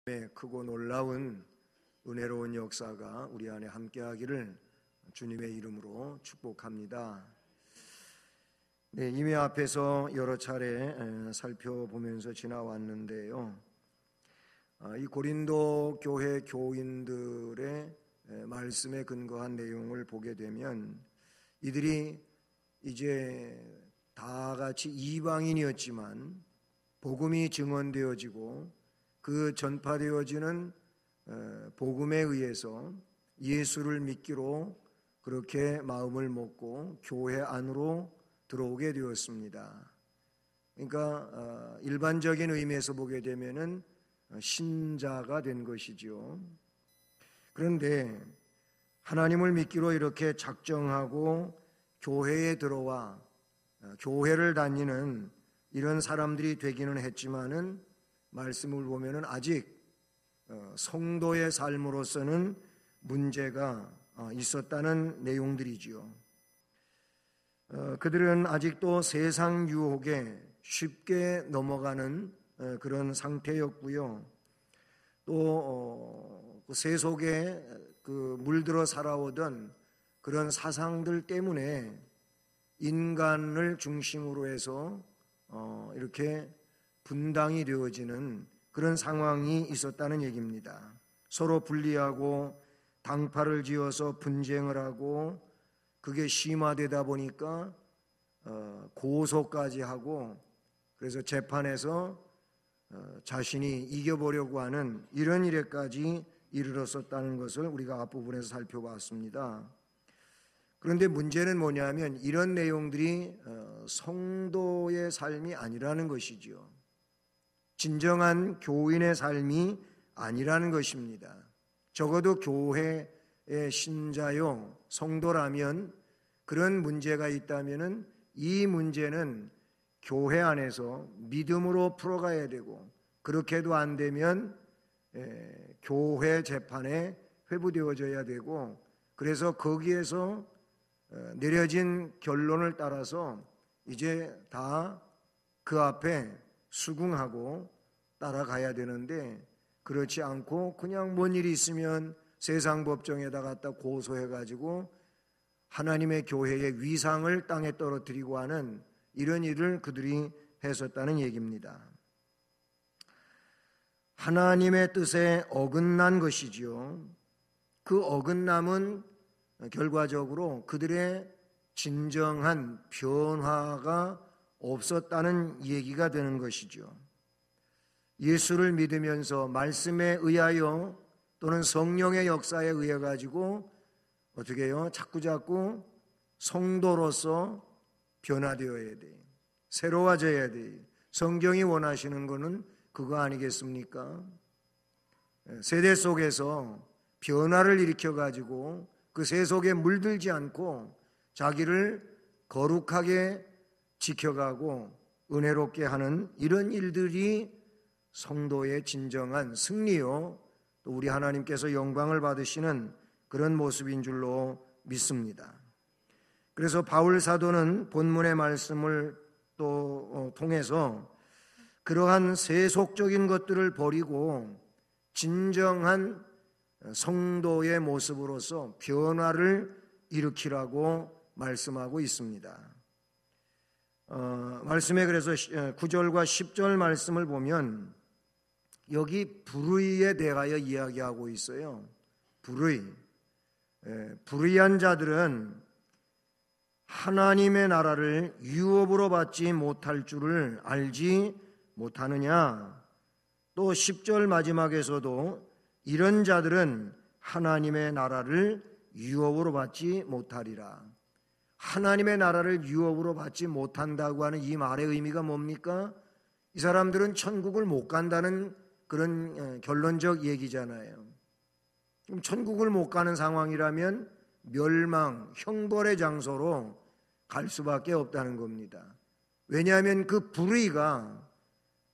크고 놀라운 은혜로운 역사가 우리 안에 함께하기를 주님의 이름으로 축복합니다. 이미 앞에서 여러 차례 살펴보면서 지나왔는데요. 이 고린도 교회 교인들의 말씀에 근거한 내용을 보게 되면 이들이 이제 다 같이 이방인이었지만 복음이 증언되어지고 그 전파되어지는 복음에 의해서 예수를 믿기로 그렇게 마음을 먹고 교회 안으로 들어오게 되었습니다. 그러니까 일반적인 의미에서 보게 되면은 신자가 된 것이죠. 그런데 하나님을 믿기로 이렇게 작정하고 교회에 들어와 교회를 다니는 이런 사람들이 되기는 했지만은 말씀을 보면은 아직 성도의 삶으로서는 문제가 있었다는 내용들이지요. 그들은 아직도 세상 유혹에 쉽게 넘어가는 그런 상태였고요. 또 세속에 물들어 살아오던 그런 사상들 때문에 인간을 중심으로 해서 이렇게 분당이 되어지는 그런 상황이 있었다는 얘기입니다. 서로 분리하고 당파를 지어서 분쟁을 하고 그게 심화되다 보니까 고소까지 하고 그래서 재판에서 자신이 이겨보려고 하는 이런 일에까지 이르렀었다는 것을 우리가 앞부분에서 살펴봤습니다. 그런데 문제는 뭐냐면 이런 내용들이 성도의 삶이 아니라는 것이죠. 진정한 교인의 삶이 아니라는 것입니다. 적어도 교회의 신자요 성도라면 그런 문제가 있다면은 이 문제는 교회 안에서 믿음으로 풀어가야 되고 그렇게도 안 되면 교회 재판에 회부되어져야 되고 그래서 거기에서 내려진 결론을 따라서 이제 다 그 앞에 수긍하고 따라가야 되는데 그렇지 않고 그냥 뭔 일이 있으면 세상 법정에다 갖다 고소해가지고 하나님의 교회의 위상을 땅에 떨어뜨리고 하는 이런 일을 그들이 했었다는 얘기입니다. 하나님의 뜻에 어긋난 것이지요. 그 어긋남은 결과적으로 그들의 진정한 변화가 없었다는 얘기가 되는 것이죠. 예수를 믿으면서 말씀에 의하여 또는 성령의 역사에 의해 가지고 어떻게 해요? 자꾸자꾸 성도로서 변화되어야 돼. 새로워져야 돼. 성경이 원하시는 것은 그거 아니겠습니까? 세대 속에서 변화를 일으켜 가지고 그 세속에 물들지 않고 자기를 거룩하게 지켜가고 은혜롭게 하는 이런 일들이 성도의 진정한 승리요 또 우리 하나님께서 영광을 받으시는 그런 모습인 줄로 믿습니다. 그래서 바울 사도는 본문의 말씀을 또 통해서 그러한 세속적인 것들을 버리고 진정한 성도의 모습으로서 변화를 일으키라고 말씀하고 있습니다. 말씀에 그래서 9절과 10절 말씀을 보면 여기 불의에 대하여 이야기하고 있어요. 불의한 자들은 하나님의 나라를 유업으로 받지 못할 줄을 알지 못하느냐. 또 10절 마지막에서도 이런 자들은 하나님의 나라를 유업으로 받지 못하리라. 하나님의 나라를 유업으로 받지 못한다고 하는 이 말의 의미가 뭡니까? 이 사람들은 천국을 못 간다는 그런 결론적 얘기잖아요. 그럼 천국을 못 가는 상황이라면 멸망, 형벌의 장소로 갈 수밖에 없다는 겁니다. 왜냐하면 그 불의가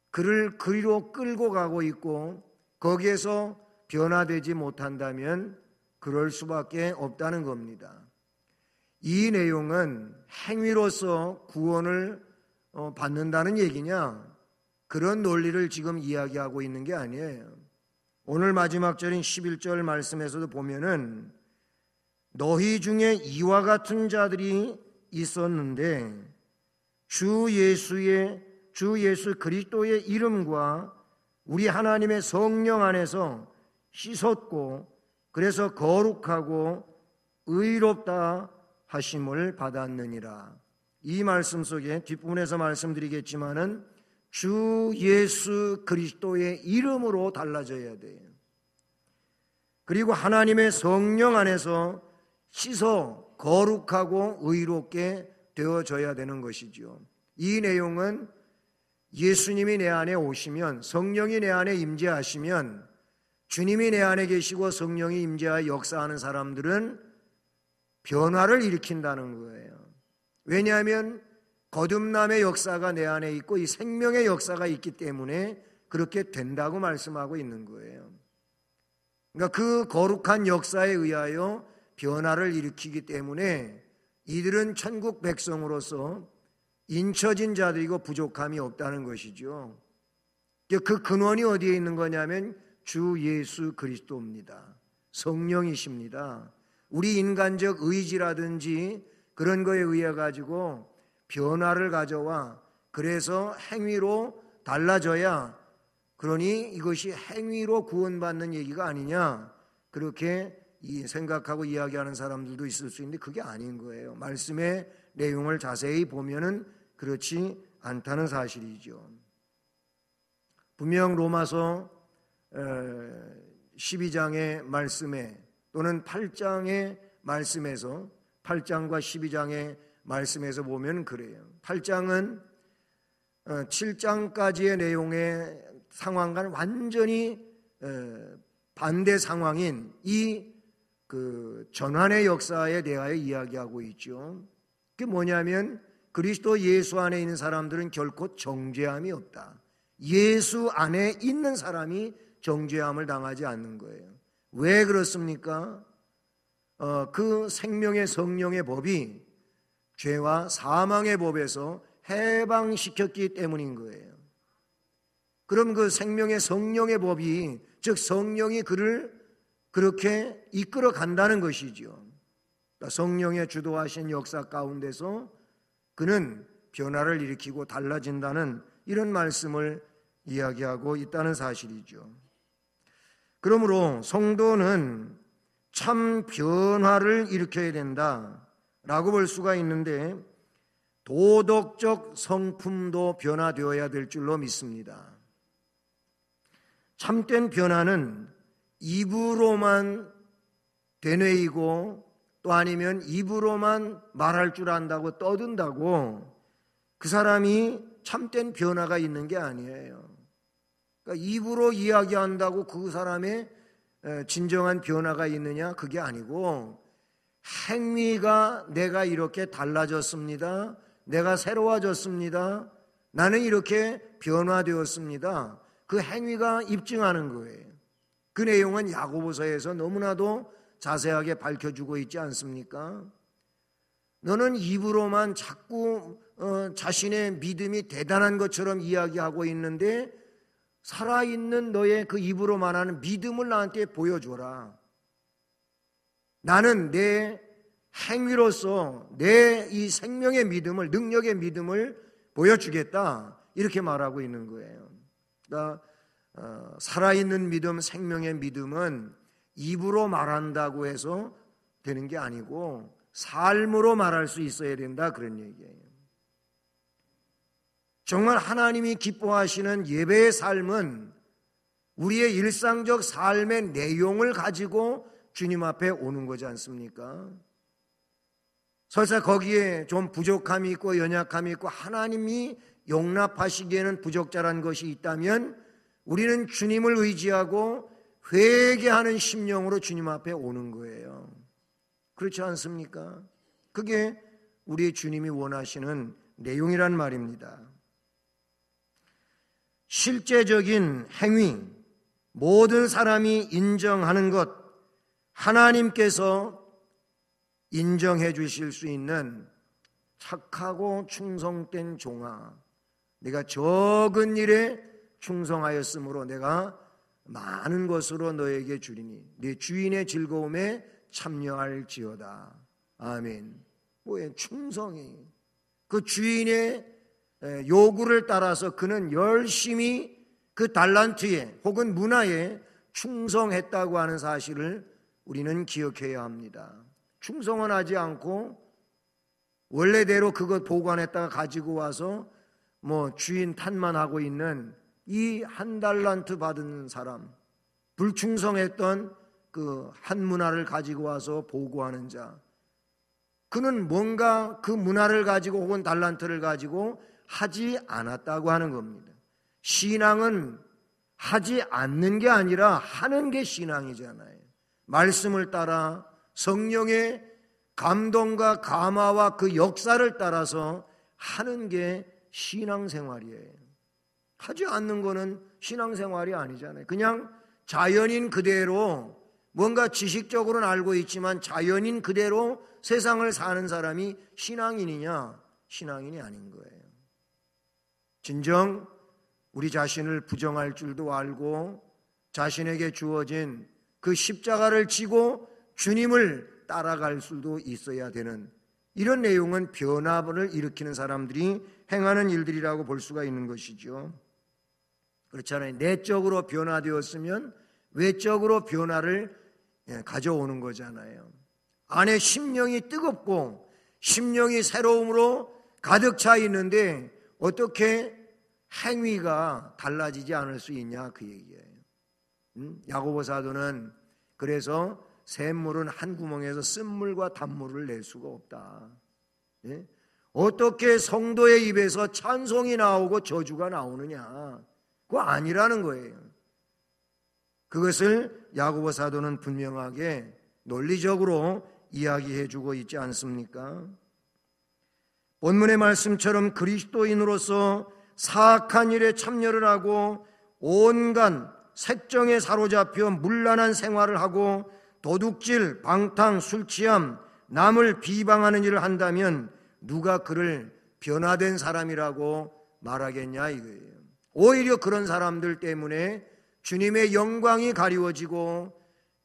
그를 그리로 끌고 가고 있고 거기에서 변화되지 못한다면 그럴 수밖에 없다는 겁니다. 이 내용은 행위로서 구원을 받는다는 얘기냐? 그런 논리를 지금 이야기하고 있는 게 아니에요. 오늘 마지막 절인 11절 말씀에서도 보면은 너희 중에 이와 같은 자들이 있었는데 주 예수 그리스도의 이름과 우리 하나님의 성령 안에서 씻었고 그래서 거룩하고 의롭다 하심을 받았느니라. 이 말씀 속에 뒷부분에서 말씀드리겠지만은 주 예수 그리스도의 이름으로 달라져야 돼요. 그리고 하나님의 성령 안에서 씻어 거룩하고 의롭게 되어져야 되는 것이죠. 이 내용은 예수님이 내 안에 오시면, 성령이 내 안에 임재하시면, 주님이 내 안에 계시고 성령이 임재하여 역사하는 사람들은 변화를 일으킨다는 거예요. 왜냐하면 거듭남의 역사가 내 안에 있고 이 생명의 역사가 있기 때문에 그렇게 된다고 말씀하고 있는 거예요. 그러니까 그 거룩한 역사에 의하여 변화를 일으키기 때문에 이들은 천국 백성으로서 인쳐진 자들이고 부족함이 없다는 것이죠. 그 근원이 어디에 있는 거냐면 주 예수 그리스도입니다. 성령이십니다. 우리 인간적 의지라든지 그런 거에 의해 가지고 변화를 가져와 그래서 행위로 달라져야, 그러니 이것이 행위로 구원받는 얘기가 아니냐, 그렇게 생각하고 이야기하는 사람들도 있을 수 있는데 그게 아닌 거예요. 말씀의 내용을 자세히 보면은 그렇지 않다는 사실이죠. 분명 로마서 12장의 말씀에 또는 8장의 말씀에서 8장과 12장의 말씀에서 보면 그래요. 8장은 7장까지의 내용의 상황과는 완전히 반대 상황인 이 전환의 역사에 대하여 이야기하고 있죠. 그게 뭐냐면 그리스도 예수 안에 있는 사람들은 결코 정죄함이 없다. 예수 안에 있는 사람이 정죄함을 당하지 않는 거예요. 왜 그렇습니까? 그 생명의 성령의 법이 죄와 사망의 법에서 해방시켰기 때문인 거예요. 그럼 그 생명의 성령의 법이, 즉 성령이 그를 그렇게 이끌어 간다는 것이죠. 그러니까 성령의 주도하신 역사 가운데서 그는 변화를 일으키고 달라진다는 이런 말씀을 이야기하고 있다는 사실이죠. 그러므로 성도는 참 변화를 일으켜야 된다라고 볼 수가 있는데 도덕적 성품도 변화되어야 될 줄로 믿습니다. 참된 변화는 입으로만 되뇌이고 또 아니면 입으로만 말할 줄 안다고 떠든다고 그 사람이 참된 변화가 있는 게 아니에요. 그러니까 입으로 이야기한다고 그 사람의 진정한 변화가 있느냐, 그게 아니고 행위가 내가 이렇게 달라졌습니다, 내가 새로워졌습니다, 나는 이렇게 변화되었습니다, 그 행위가 입증하는 거예요. 그 내용은 야고보서에서 너무나도 자세하게 밝혀주고 있지 않습니까? 너는 입으로만 자꾸 자신의 믿음이 대단한 것처럼 이야기하고 있는데 살아있는 너의 그 입으로 말하는 믿음을 나한테 보여줘라. 나는 내 행위로서 내 이 생명의 믿음을, 능력의 믿음을 보여주겠다, 이렇게 말하고 있는 거예요. 그러니까 살아있는 믿음, 생명의 믿음은 입으로 말한다고 해서 되는 게 아니고 삶으로 말할 수 있어야 된다, 그런 얘기예요. 정말 하나님이 기뻐하시는 예배의 삶은 우리의 일상적 삶의 내용을 가지고 주님 앞에 오는 거지 않습니까? 설사 거기에 좀 부족함이 있고 연약함이 있고 하나님이 용납하시기에는 부적절한 것이 있다면 우리는 주님을 의지하고 회개하는 심령으로 주님 앞에 오는 거예요. 그렇지 않습니까? 그게 우리 주님이 원하시는 내용이란 말입니다. 실제적인 행위, 모든 사람이 인정하는 것, 하나님께서 인정해 주실 수 있는 착하고 충성된 종아, 내가 적은 일에 충성하였으므로 내가 많은 것으로 너에게 주리니 네 주인의 즐거움에 참여할지어다. 아멘. 뭐예요? 충성이. 그 주인의 요구를 따라서 그는 열심히 그 달란트에 혹은 문화에 충성했다고 하는 사실을 우리는 기억해야 합니다. 충성은 하지 않고 원래대로 그것 보관했다가 가지고 와서 주인 탓만 하고 있는 이 한 달란트 받은 사람, 불충성했던 그 한 문화를 가지고 와서 보고하는 자, 그는 뭔가 그 문화를 가지고 혹은 달란트를 가지고 하지 않았다고 하는 겁니다. 신앙은 하지 않는 게 아니라 하는 게 신앙이잖아요. 말씀을 따라 성령의 감동과 감화와 그 역사를 따라서 하는 게 신앙생활이에요. 하지 않는 거는 신앙생활이 아니잖아요. 그냥 자연인 그대로 뭔가 지식적으로는 알고 있지만 자연인 그대로 세상을 사는 사람이 신앙인이냐? 신앙인이 아닌 거예요. 진정 우리 자신을 부정할 줄도 알고 자신에게 주어진 그 십자가를 지고 주님을 따라갈 수도 있어야 되는 이런 내용은 변화를 일으키는 사람들이 행하는 일들이라고 볼 수가 있는 것이죠. 그렇잖아요. 내적으로 변화되었으면 외적으로 변화를 가져오는 거잖아요. 안에 심령이 뜨겁고 심령이 새로움으로 가득 차 있는데 어떻게 행위가 달라지지 않을 수 있냐 그 얘기예요. 야고보 사도는 그래서 샘물은 한 구멍에서 쓴물과 단물을 낼 수가 없다. 어떻게 성도의 입에서 찬송이 나오고 저주가 나오느냐? 그거 아니라는 거예요. 그것을 야고보 사도는 분명하게 논리적으로 이야기해주고 있지 않습니까? 본문의 말씀처럼 그리스도인으로서 사악한 일에 참여를 하고 온갖 색정에 사로잡혀 문란한 생활을 하고 도둑질, 방탕, 술취함, 남을 비방하는 일을 한다면 누가 그를 변화된 사람이라고 말하겠냐 이거예요. 오히려 그런 사람들 때문에 주님의 영광이 가리워지고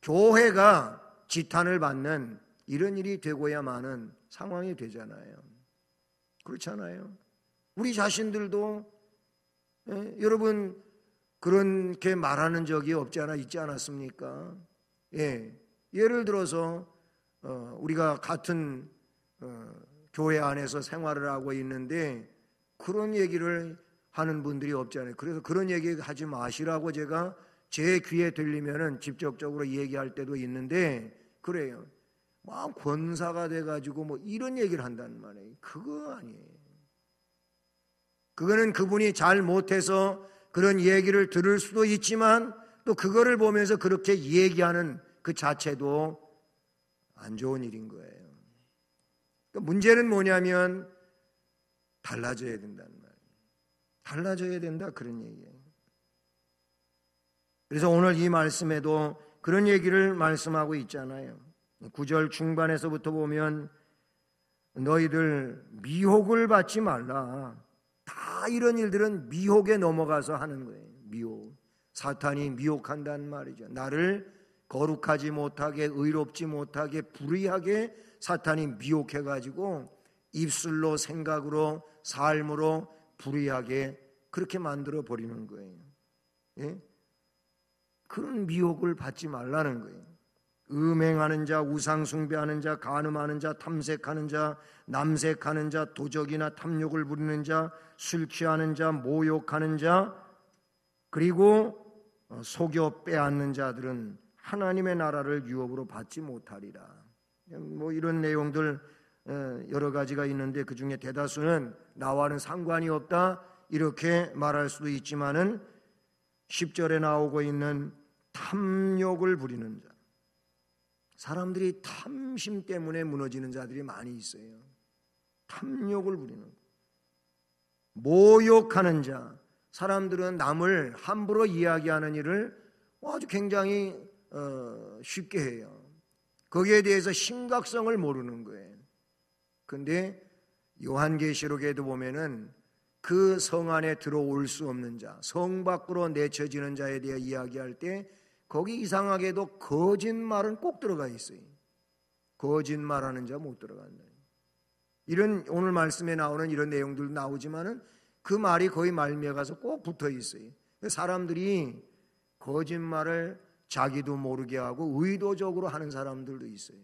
교회가 지탄을 받는 이런 일이 되고야 마는 상황이 되잖아요. 그렇잖아요. 우리 자신들도 여러분 그렇게 말하는 적이 없지 않아 있지 않았습니까? 예를 들어서 우리가 같은 교회 안에서 생활을 하고 있는데 그런 얘기를 하는 분들이 없잖아요. 그래서 그런 얘기 하지 마시라고 제가 제 귀에 들리면은 직접적으로 얘기할 때도 있는데 그래요. 막 권사가 돼가지고 이런 얘기를 한단 말이에요. 그거 아니에요. 그거는 그분이 잘 못해서 그런 얘기를 들을 수도 있지만 또 그거를 보면서 그렇게 얘기하는 그 자체도 안 좋은 일인 거예요. 그러니까 문제는 뭐냐면 달라져야 된다는 말이에요. 달라져야 된다 그런 얘기예요. 그래서 오늘 이 말씀에도 그런 얘기를 말씀하고 있잖아요. 9절 중반에서부터 보면 너희들 미혹을 받지 말라. 다 이런 일들은 미혹에 넘어가서 하는 거예요. 미혹. 사탄이 미혹한다는 말이죠. 나를 거룩하지 못하게, 의롭지 못하게, 불의하게 사탄이 미혹해가지고 입술로, 생각으로, 삶으로 불의하게 그렇게 만들어 버리는 거예요. 예? 그런 미혹을 받지 말라는 거예요. 음행하는 자, 우상숭배하는 자, 간음하는 자, 탐색하는 자, 남색하는 자, 도적이나 탐욕을 부리는 자, 술 취하는 자, 모욕하는 자, 그리고 속여 빼앗는 자들은 하나님의 나라를 유업으로 받지 못하리라. 이런 내용들 여러 가지가 있는데 그 중에 대다수는 나와는 상관이 없다 이렇게 말할 수도 있지만은 10절에 나오고 있는 탐욕을 부리는 자, 사람들이 탐심 때문에 무너지는 자들이 많이 있어요. 탐욕을 부리는, 모욕하는 자, 사람들은 남을 함부로 이야기하는 일을 아주 굉장히 쉽게 해요. 거기에 대해서 심각성을 모르는 거예요. 근데 요한계시록에도 보면은 그 성 안에 들어올 수 없는 자, 성 밖으로 내쳐지는 자에 대해 이야기할 때 거기 이상하게도 거짓말은 꼭 들어가 있어요. 거짓말하는 자 못 들어간다. 이런 오늘 말씀에 나오는 이런 내용들도 나오지만은 그 말이 거의 말미에 가서 꼭 붙어 있어요. 사람들이 거짓말을 자기도 모르게 하고 의도적으로 하는 사람들도 있어요.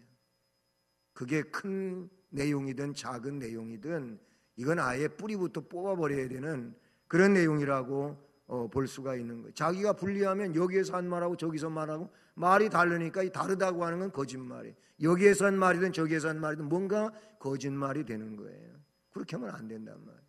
그게 큰 내용이든 작은 내용이든 이건 아예 뿌리부터 뽑아버려야 되는 그런 내용이라고 볼 수가 있는 거예요. 자기가 불리하면 여기에서 한 말하고 저기서 말하고 말이 다르니까 이 다르다고 하는 건 거짓말이에요. 여기에서 한 말이든 저기에서 한 말이든 뭔가 거짓말이 되는 거예요. 그렇게 하면 안 된단 말이에요.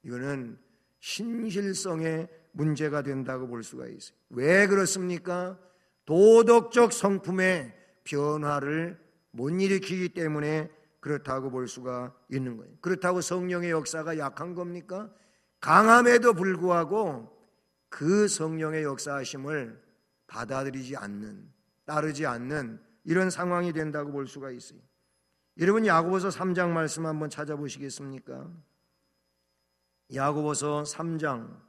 이거는 신실성의 문제가 된다고 볼 수가 있어요. 왜 그렇습니까? 도덕적 성품의 변화를 못 일으키기 때문에 그렇다고 볼 수가 있는 거예요. 그렇다고 성령의 역사가 약한 겁니까? 강함에도 불구하고 그 성령의 역사하심을 받아들이지 않는, 따르지 않는 이런 상황이 된다고 볼 수가 있어요. 여러분 야고보서 3장 말씀 한번 찾아보시겠습니까? 야고보서 3장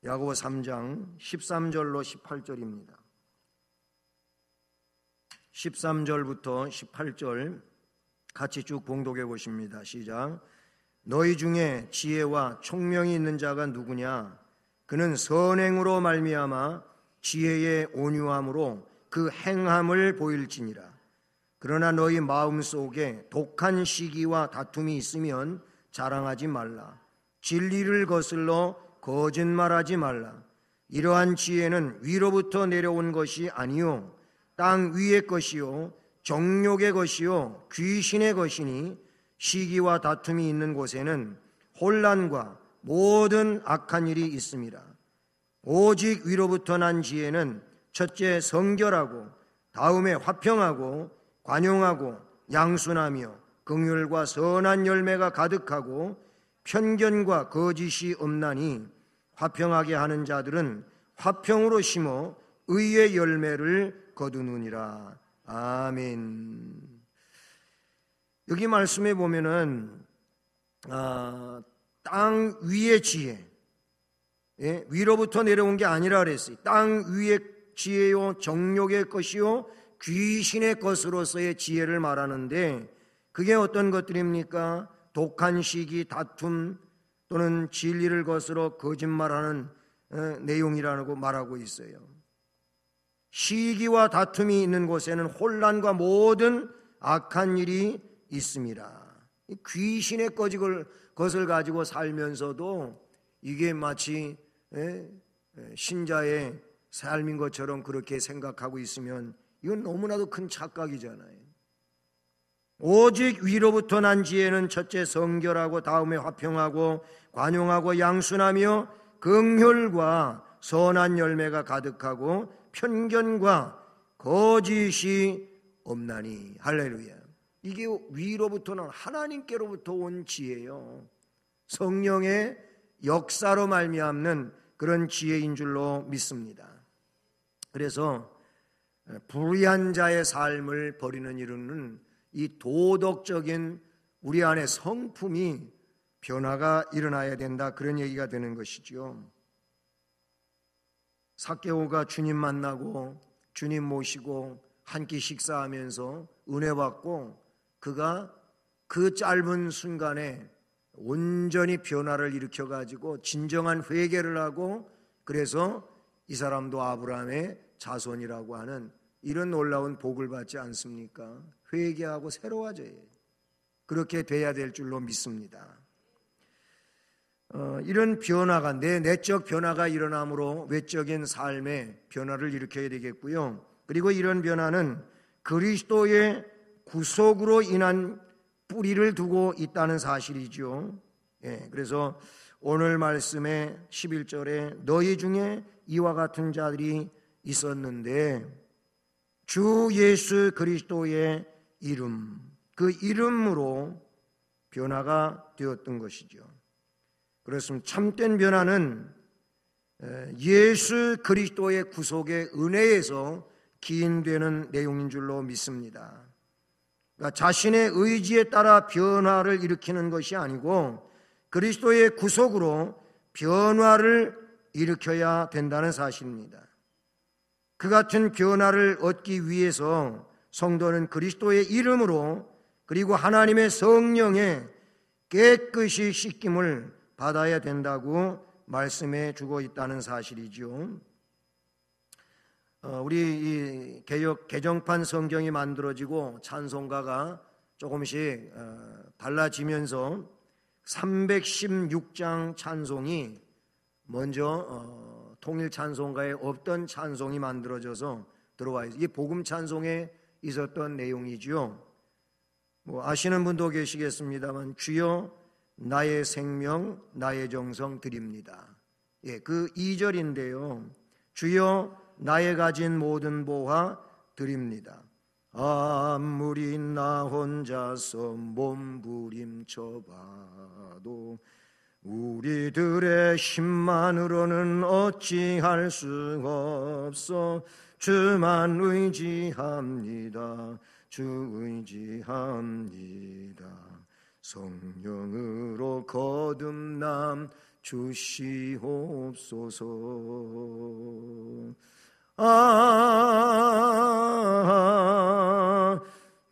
13절로 18절입니다. 13절부터 18절 같이 쭉 봉독해 보십니다. 시작. 너희 중에 지혜와 총명이 있는 자가 누구냐? 그는 선행으로 말미암아 지혜의 온유함으로 그 행함을 보일지니라. 그러나 너희 마음속에 독한 시기와 다툼이 있으면 자랑하지 말라. 진리를 거슬러 거짓말하지 말라. 이러한 지혜는 위로부터 내려온 것이 아니요 땅 위의 것이요 정욕의 것이요 귀신의 것이니 시기와 다툼이 있는 곳에는 혼란과 모든 악한 일이 있습니다. 오직 위로부터 난 지혜는 첫째 성결하고 다음에 화평하고 관용하고 양순하며 긍휼과 선한 열매가 가득하고 편견과 거짓이 없나니 화평하게 하는 자들은 화평으로 심어 의의 열매를 거두느니라. 아멘. 여기 말씀에 보면은 땅 위의 지혜, 위로부터 내려온 게 아니라 그랬어요. 땅 위의 지혜요 정욕의 것이요 귀신의 것으로서의 지혜를 말하는데 그게 어떤 것들입니까? 독한 시기, 다툼 또는 진리를 거스러 거짓말하는 내용이라고 말하고 있어요. 시기와 다툼이 있는 곳에는 혼란과 모든 악한 일이 있습니다. 귀신의 것을 가지고 살면서도 이게 마치 신자의 삶인 것처럼 그렇게 생각하고 있으면 이건 너무나도 큰 착각이잖아요. 오직 위로부터 난 지혜는 첫째 성결하고 다음에 화평하고 관용하고 양순하며 긍휼과 선한 열매가 가득하고 편견과 거짓이 없나니. 할렐루야. 이게 위로부터는 하나님께로부터 온 지혜예요. 성령의 역사로 말미암는 그런 지혜인 줄로 믿습니다. 그래서 불의한 자의 삶을 버리는 일은 이 도덕적인 우리 안에 성품이 변화가 일어나야 된다, 그런 얘기가 되는 것이죠. 삭개오가 주님 만나고 주님 모시고 한 끼 식사하면서 은혜 받고 그가 그 짧은 순간에 온전히 변화를 일으켜가지고 진정한 회개를 하고 그래서 이 사람도 아브라함의 자손이라고 하는 이런 놀라운 복을 받지 않습니까? 회개하고 새로워져야 해요. 그렇게 돼야 될 줄로 믿습니다. 이런 변화가 내 내적 변화가 일어남으로 외적인 삶의 변화를 일으켜야 되겠고요. 그리고 이런 변화는 그리스도의 구속으로 인한 뿌리를 두고 있다는 사실이죠. 그래서 오늘 말씀의 11절에 너희 중에 이와 같은 자들이 있었는데 주 예수 그리스도의 이름, 그 이름으로 변화가 되었던 것이죠. 그렇습니다. 참된 변화는 예수 그리스도의 구속의 은혜에서 기인되는 내용인 줄로 믿습니다. 그러니까 자신의 의지에 따라 변화를 일으키는 것이 아니고 그리스도의 구속으로 변화를 일으켜야 된다는 사실입니다. 그 같은 변화를 얻기 위해서 성도는 그리스도의 이름으로 그리고 하나님의 성령에 깨끗이 씻김을 받아야 된다고 말씀해 주고 있다는 사실이죠. 우리 이 개정판 성경이 만들어지고 찬송가가 조금씩 달라지면서 316장 찬송이 먼저 통일 찬송가에 없던 찬송이 만들어져서 들어와 있어요. 이게 복음 찬송에 있었던 내용이죠. 아시는 분도 계시겠습니다만 주여 나의 생명 나의 정성 드립니다. 그 2절인데요. 주여 나의 가진 모든 보화 드립니다. 아무리 나 혼자서 몸부림쳐봐도 우리들의 힘만으로는 어찌할 수 없어 주만 의지합니다. 주 의지합니다. 성령으로 거듭남 주시옵소서.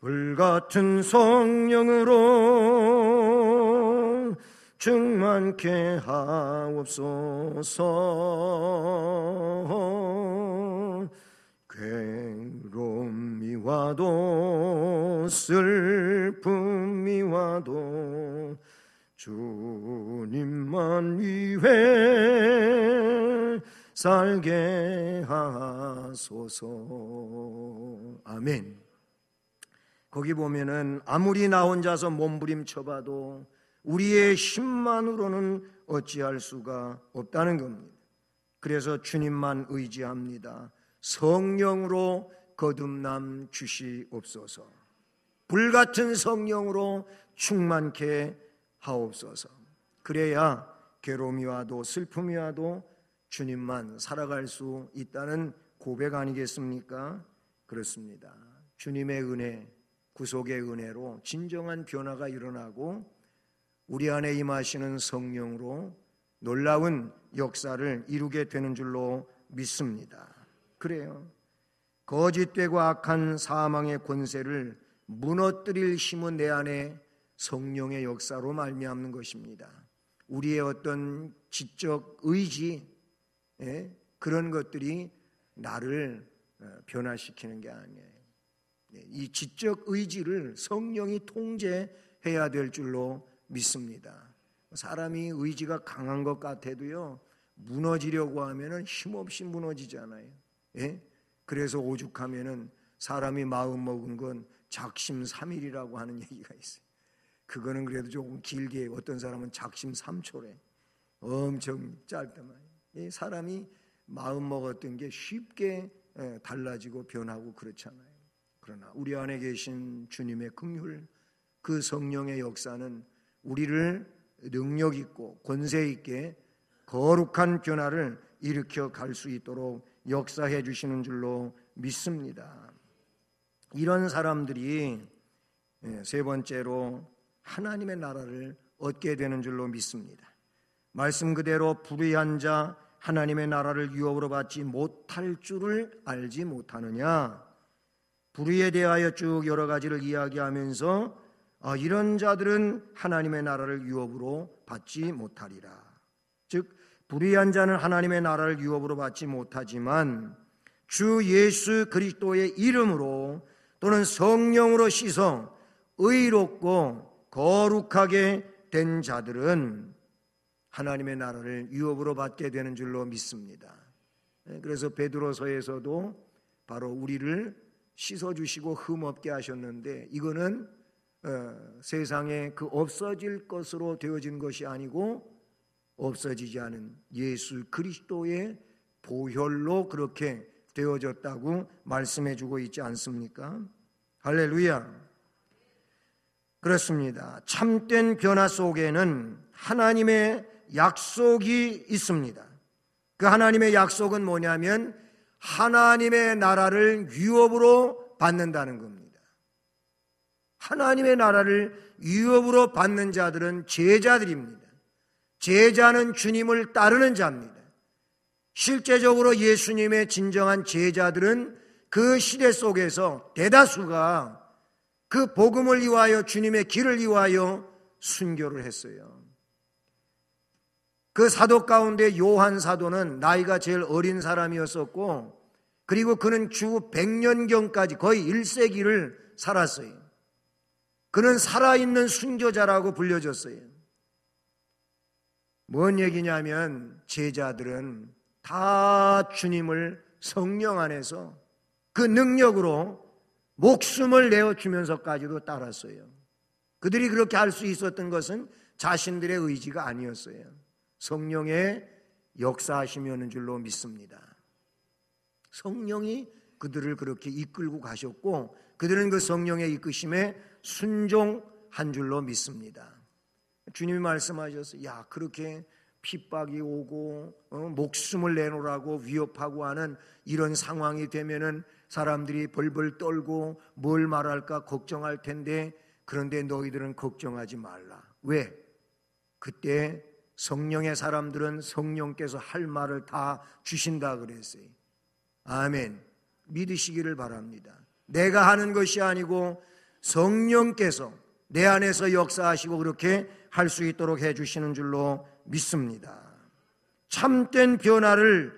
불같은 성령으로 충만케 하옵소서. 괴로움이 와도 슬픔이 와도 주님만 위해 살게 하소서. 아멘. 거기 보면은 아무리 나 혼자서 몸부림쳐봐도 우리의 힘만으로는 어찌할 수가 없다는 겁니다. 그래서 주님만 의지합니다. 성령으로 거듭남 주시옵소서. 불같은 성령으로 충만케 하옵소서. 그래야 괴로움이 와도 슬픔이 와도 주님만 살아갈 수 있다는 고백 아니겠습니까? 그렇습니다. 주님의 은혜, 구속의 은혜로 진정한 변화가 일어나고 우리 안에 임하시는 성령으로 놀라운 역사를 이루게 되는 줄로 믿습니다. 그래요. 거짓되고 악한 사망의 권세를 무너뜨릴 힘은 내 안에 성령의 역사로 말미암는 것입니다. 우리의 어떤 지적 의지, 그런 것들이 나를 변화시키는 게 아니에요. 이 지적 의지를 성령이 통제해야 될 줄로 믿습니다. 사람이 의지가 강한 것 같아도요, 무너지려고 하면은 힘없이 무너지잖아요. 그래서 오죽하면은 사람이 마음 먹은 건 작심삼일이라고 하는 얘기가 있어요. 그거는 그래도 조금 길게, 어떤 사람은 작심삼초래. 엄청 짧단 말이에요. 사람이 마음 먹었던 게 쉽게 달라지고 변하고 그렇잖아요. 그러나 우리 안에 계신 주님의 긍휼, 그 성령의 역사는 우리를 능력 있고 권세 있게 거룩한 변화를 일으켜 갈 수 있도록 역사해 주시는 줄로 믿습니다. 이런 사람들이 세 번째로 하나님의 나라를 얻게 되는 줄로 믿습니다. 말씀 그대로 불의한 자 하나님의 나라를 유업으로 받지 못할 줄을 알지 못하느냐. 불의에 대하여 쭉 여러 가지를 이야기하면서 이런 자들은 하나님의 나라를 유업으로 받지 못하리라. 즉 불의한 자는 하나님의 나라를 유업으로 받지 못하지만 주 예수 그리스도의 이름으로 또는 성령으로 씻어 의롭고 거룩하게 된 자들은 하나님의 나라를 유업으로 받게 되는 줄로 믿습니다. 그래서 베드로서에서도 바로 우리를 씻어주시고 흠없게 하셨는데, 이거는 세상에 그 없어질 것으로 되어진 것이 아니고 없어지지 않은 예수 그리스도의 보혈로 그렇게 되어졌다고 말씀해주고 있지 않습니까? 할렐루야. 그렇습니다. 참된 변화 속에는 하나님의 약속이 있습니다. 그 하나님의 약속은 뭐냐면 하나님의 나라를 유업으로 받는다는 겁니다. 하나님의 나라를 유업으로 받는 자들은 제자들입니다. 제자는 주님을 따르는 자입니다. 실제적으로 예수님의 진정한 제자들은 그 시대 속에서 대다수가 그 복음을 위하여, 주님의 길을 위하여 순교를 했어요. 그 사도 가운데 요한 사도는 나이가 제일 어린 사람이었었고, 그리고 그는 주 100년경까지 거의 1세기를 살았어요. 그는 살아있는 순교자라고 불려졌어요. 뭔 얘기냐면 제자들은 다 주님을 성령 안에서 그 능력으로 목숨을 내어주면서까지도 따랐어요. 그들이 그렇게 할 수 있었던 것은 자신들의 의지가 아니었어요. 성령의 역사하심이었는 줄로 믿습니다. 성령이 그들을 그렇게 이끌고 가셨고, 그들은 그 성령의 이끄심에 순종한 줄로 믿습니다. 주님이 말씀하셨어요. 야, 그렇게 핍박이 오고 목숨을 내놓으라고 위협하고 하는 이런 상황이 되면은 사람들이 벌벌 떨고 뭘 말할까 걱정할 텐데, 그런데 너희들은 걱정하지 말라. 왜? 그때 성령의 사람들은 성령께서 할 말을 다 주신다 그랬어요. 아멘. 믿으시기를 바랍니다. 내가 하는 것이 아니고 성령께서 내 안에서 역사하시고 그렇게 할 수 있도록 해주시는 줄로 믿습니다. 참된 변화를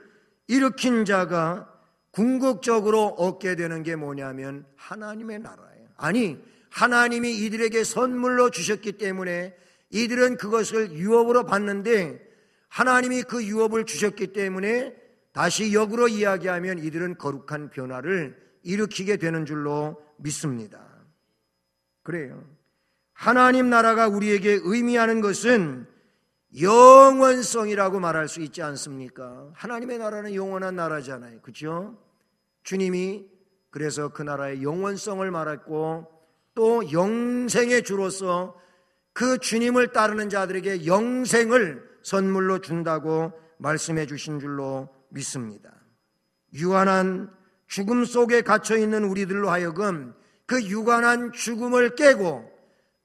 일으킨 자가 궁극적으로 얻게 되는 게 뭐냐면 하나님의 나라예요. 아니, 하나님이 이들에게 선물로 주셨기 때문에 이들은 그것을 유업으로 받는데, 하나님이 그 유업을 주셨기 때문에 다시 역으로 이야기하면 이들은 거룩한 변화를 일으키게 되는 줄로 믿습니다. 그래요. 하나님 나라가 우리에게 의미하는 것은 영원성이라고 말할 수 있지 않습니까? 하나님의 나라는 영원한 나라잖아요. 그렇죠? 주님이 그래서 그 나라의 영원성을 말했고, 또 영생의 주로서 그 주님을 따르는 자들에게 영생을 선물로 준다고 말씀해 주신 줄로 믿습니다. 유한한 죽음 속에 갇혀 있는 우리들로 하여금 그 유한한 죽음을 깨고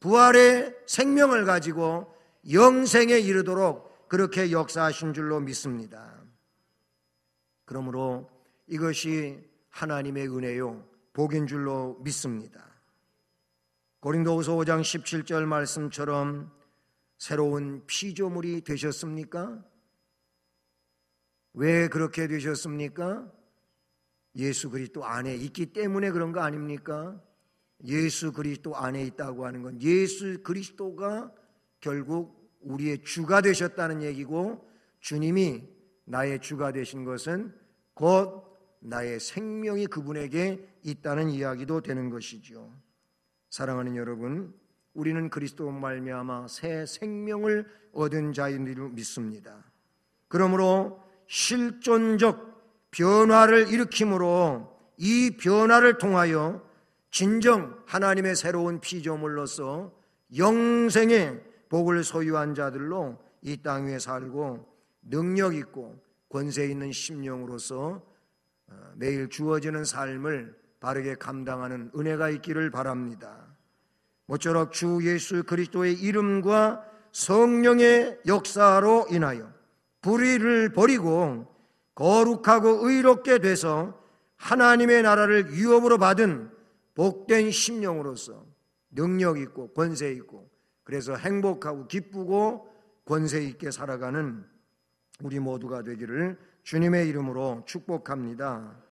부활의 생명을 가지고 영생에 이르도록 그렇게 역사하신 줄로 믿습니다. 그러므로 이것이 하나님의 은혜요, 복인 줄로 믿습니다. 고린도후서 5장 17절 말씀처럼 새로운 피조물이 되셨습니까? 왜 그렇게 되셨습니까? 예수 그리스도 안에 있기 때문에 그런 거 아닙니까? 예수 그리스도 안에 있다고 하는 건 예수 그리스도가 결국 우리의 주가 되셨다는 얘기고, 주님이 나의 주가 되신 것은 곧 나의 생명이 그분에게 있다는 이야기도 되는 것이죠. 사랑하는 여러분, 우리는 그리스도 말미암아 새 생명을 얻은 자인 줄 믿습니다. 그러므로 실존적 변화를 일으킴으로 이 변화를 통하여 진정 하나님의 새로운 피조물로서 영생의 복을 소유한 자들로 이 땅 위에 살고 능력 있고 권세 있는 심령으로서 매일 주어지는 삶을 바르게 감당하는 은혜가 있기를 바랍니다. 모쪼록 주 예수 그리스도의 이름과 성령의 역사로 인하여 불의를 버리고 거룩하고 의롭게 돼서 하나님의 나라를 유업으로 받은 복된 심령으로서 능력 있고 권세 있고, 그래서 행복하고 기쁘고 권세 있게 살아가는 우리 모두가 되기를 주님의 이름으로 축복합니다.